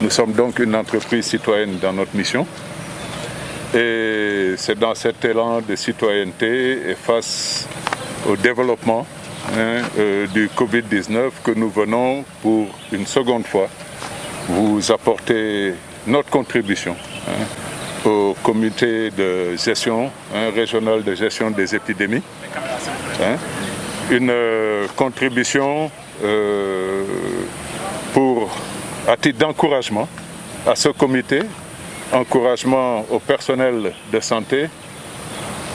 Nous sommes donc une entreprise citoyenne dans notre mission et c'est dans cet élan de citoyenneté et face au développement du Covid-19 que nous venons pour une seconde fois vous apporter notre contribution au comité de gestion régional de gestion des épidémies. Une contribution à titre d'encouragement à ce comité, encouragement au personnel de santé,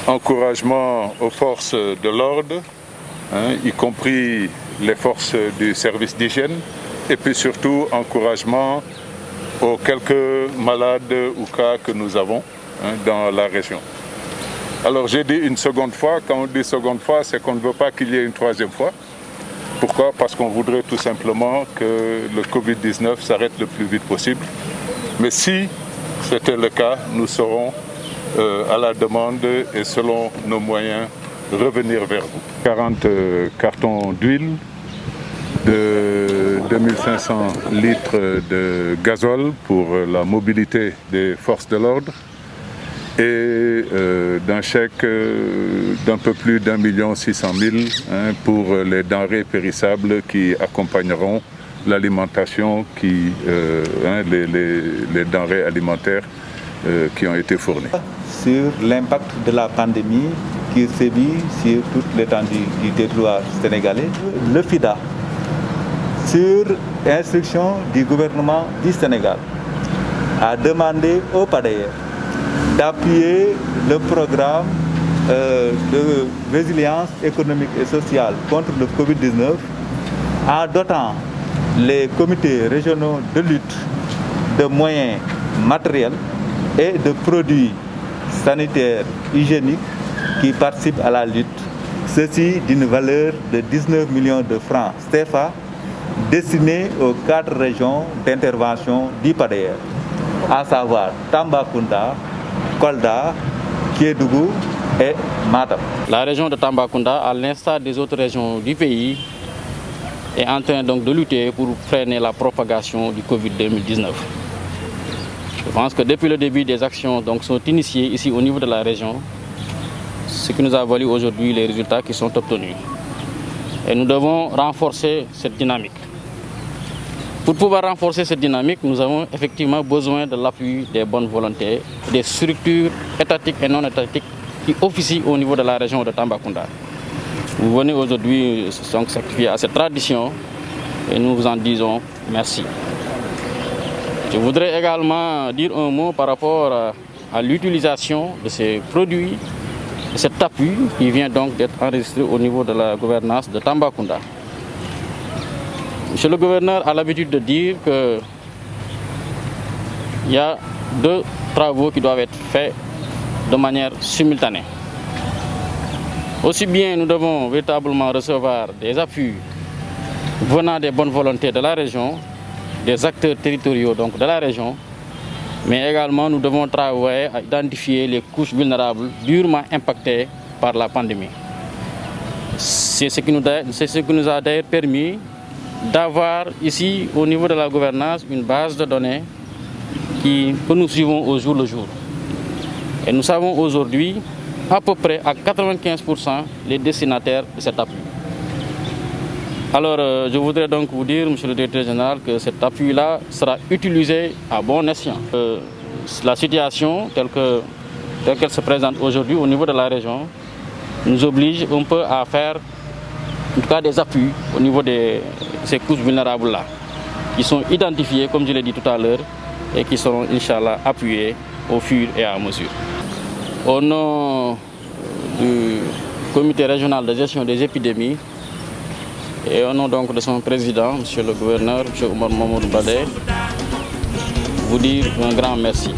encouragement aux forces de l'ordre, y compris les forces du service d'hygiène, et puis surtout encouragement aux quelques malades ou cas que nous avons dans la région. Alors j'ai dit une seconde fois, quand on dit seconde fois, c'est qu'on ne veut pas qu'il y ait une troisième fois. Pourquoi? Parce qu'on voudrait tout simplement que le Covid-19 s'arrête le plus vite possible. Mais si c'était le cas, nous serons à la demande et selon nos moyens revenir vers vous. 40 cartons d'huile, de 2500 litres de gazole pour la mobilité des forces de l'ordre et d'un chèque d'un peu plus d'1 600 000 pour les denrées périssables qui accompagneront l'alimentation, les denrées alimentaires qui ont été fournies. Sur l'impact de la pandémie qui sévit sur toute l'étendue du territoire sénégalais, le FIDA, sur instruction du gouvernement du Sénégal, a demandé au PADER d'appuyer le programme de résilience économique et sociale contre le Covid-19 en dotant les comités régionaux de lutte de moyens matériels et de produits sanitaires hygiéniques qui participent à la lutte. Ceci d'une valeur de 19 millions de francs CFA destinés aux 4 régions d'intervention du PADER, à savoir Tambacounda, Kolda, Kédougou et Matam. La région de Tambacounda, à l'instar des autres régions du pays, est en train donc de lutter pour freiner la propagation du Covid-19. Je pense que depuis le début, des actions sont initiées ici au niveau de la région, ce qui nous a valu aujourd'hui les résultats qui sont obtenus. Et nous devons renforcer cette dynamique. Pour pouvoir renforcer cette dynamique, nous avons effectivement besoin de l'appui des bonnes volontés, des structures étatiques et non étatiques qui officient au niveau de la région de Tambacounda. Vous venez aujourd'hui sacrifier à cette tradition et nous vous en disons merci. Je voudrais également dire un mot par rapport à l'utilisation de ces produits, de cet appui qui vient donc d'être enregistré au niveau de la gouvernance de Tambacounda. Monsieur le gouverneur a l'habitude de dire qu'il y a 2 travaux qui doivent être faits de manière simultanée. Aussi bien nous devons véritablement recevoir des appuis venant des bonnes volontés de la région, des acteurs territoriaux donc de la région, mais également nous devons travailler à identifier les couches vulnérables durement impactées par la pandémie. C'est ce qui nous a d'ailleurs permis d'avoir ici au niveau de la gouvernance une base de données que nous suivons au jour le jour. Et nous savons aujourd'hui à peu près à 95% les destinataires de cet appui. Alors je voudrais donc vous dire, monsieur le directeur général, que cet appui-là sera utilisé à bon escient. La situation telle qu'elle se présente aujourd'hui au niveau de la région nous oblige un peu à faire en tout cas des appuis au niveau de ces couches vulnérables-là, qui sont identifiées, comme je l'ai dit tout à l'heure, et qui seront, Inch'Allah, appuyées au fur et à mesure. Au nom du comité régional de gestion des épidémies, et au nom donc de son président, monsieur le gouverneur, monsieur Oumar Mamadou Badé, vous dire un grand merci.